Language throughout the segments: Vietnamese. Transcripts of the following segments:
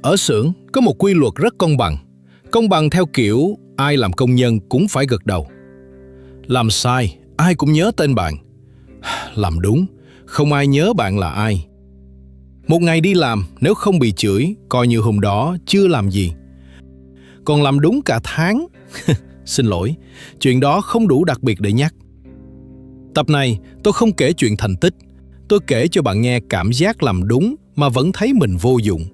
Ở xưởng có một quy luật rất công bằng. Công bằng theo kiểu ai làm công nhân cũng phải gật đầu. Làm sai, ai cũng nhớ tên bạn. Làm đúng, không ai nhớ bạn là ai. Một ngày đi làm, nếu không bị chửi, coi như hôm đó chưa làm gì. Còn làm đúng cả tháng, xin lỗi, chuyện đó không đủ đặc biệt để nhắc. Tập này, tôi không kể chuyện thành tích. Tôi kể cho bạn nghe cảm giác làm đúng mà vẫn thấy mình vô dụng.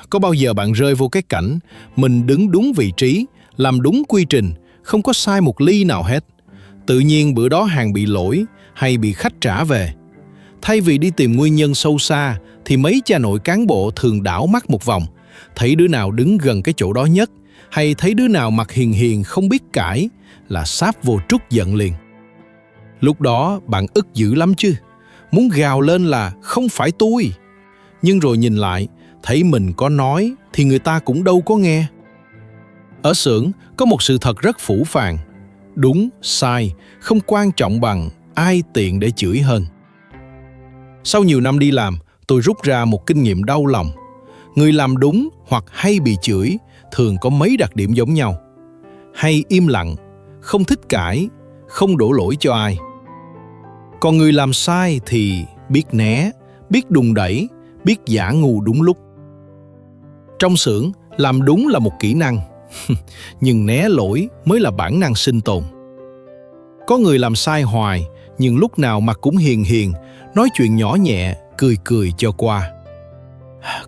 Có bao giờ bạn rơi vô cái cảnh mình đứng đúng vị trí, làm đúng quy trình, không có sai một ly nào hết. Tự nhiên bữa đó hàng bị lỗi hay bị khách trả về. Thay vì đi tìm nguyên nhân sâu xa thì mấy cha nội cán bộ thường đảo mắt một vòng, thấy đứa nào đứng gần cái chỗ đó nhất hay thấy đứa nào mặt hiền hiền không biết cãi là sáp vô trút giận liền. Lúc đó bạn ức dữ lắm chứ, muốn gào lên là không phải tôi. Nhưng rồi nhìn lại, thấy mình có nói thì người ta cũng đâu có nghe. Ở xưởng có một sự thật rất phũ phàng. Đúng, sai, không quan trọng bằng ai tiện để chửi hơn. Sau nhiều năm đi làm, tôi rút ra một kinh nghiệm đau lòng. Người làm đúng hoặc hay bị chửi thường có mấy đặc điểm giống nhau. Hay im lặng, không thích cãi, không đổ lỗi cho ai. Còn người làm sai thì biết né, biết đùn đẩy, biết giả ngu đúng lúc. Trong xưởng, làm đúng là một kỹ năng, nhưng né lỗi mới là bản năng sinh tồn. Có người làm sai hoài, nhưng lúc nào mặt cũng hiền hiền, nói chuyện nhỏ nhẹ, cười cười cho qua.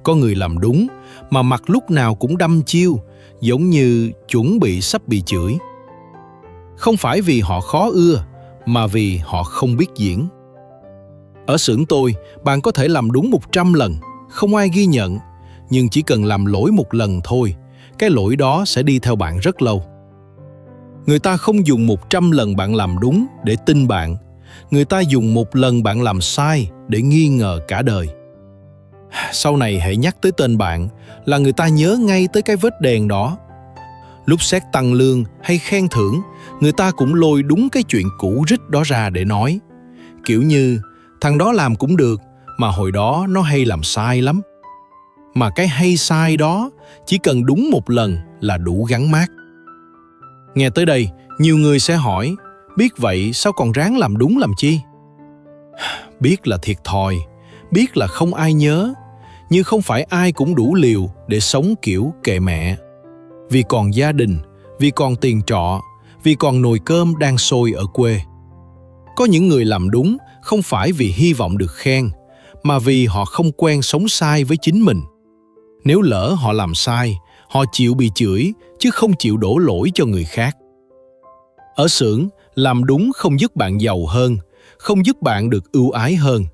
Có người làm đúng, mà mặt lúc nào cũng đăm chiêu, giống như chuẩn bị sắp bị chửi. Không phải vì họ khó ưa, mà vì họ không biết diễn. Ở xưởng tôi, bạn có thể làm đúng 100 lần, không ai ghi nhận, nhưng chỉ cần làm lỗi một lần thôi, cái lỗi đó sẽ đi theo bạn rất lâu. Người ta không dùng 100 lần bạn làm đúng để tin bạn. Người ta dùng một lần bạn làm sai để nghi ngờ cả đời. Sau này hãy nhắc tới tên bạn là người ta nhớ ngay tới cái vết đèn đó. Lúc xét tăng lương hay khen thưởng, người ta cũng lôi đúng cái chuyện cũ rích đó ra để nói. Kiểu như, thằng đó làm cũng được, mà hồi đó nó hay làm sai lắm. Mà cái hay sai đó chỉ cần đúng một lần là đủ gắn mác. Nghe tới đây, nhiều người sẽ hỏi, biết vậy sao còn ráng làm đúng làm chi? Biết là thiệt thòi, biết là không ai nhớ, nhưng không phải ai cũng đủ liều để sống kiểu kệ mẹ. Vì còn gia đình, vì còn tiền trọ, vì còn nồi cơm đang sôi ở quê. Có những người làm đúng không phải vì hy vọng được khen, mà vì họ không quen sống sai với chính mình. Nếu lỡ họ làm sai, họ chịu bị chửi chứ không chịu đổ lỗi cho người khác. Ở xưởng, làm đúng không giúp bạn giàu hơn, không giúp bạn được ưu ái hơn,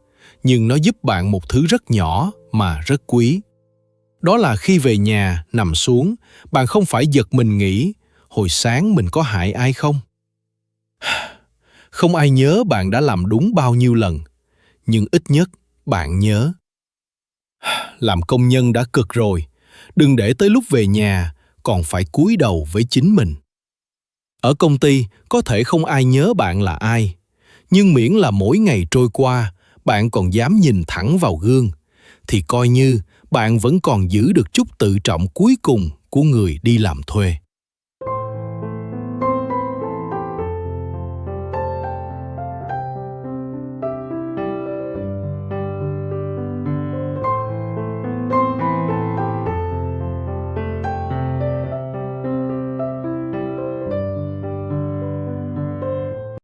nhưng nó giúp bạn một thứ rất nhỏ mà rất quý. Đó là khi về nhà, nằm xuống, bạn không phải giật mình nghĩ, hồi sáng mình có hại ai không? Không ai nhớ bạn đã làm đúng bao nhiêu lần, nhưng ít nhất bạn nhớ. Làm công nhân đã cực rồi, đừng để tới lúc về nhà còn phải cúi đầu với chính mình. Ở công ty có thể không ai nhớ bạn là ai, nhưng miễn là mỗi ngày trôi qua, bạn còn dám nhìn thẳng vào gương, thì coi như bạn vẫn còn giữ được chút tự trọng cuối cùng của người đi làm thuê.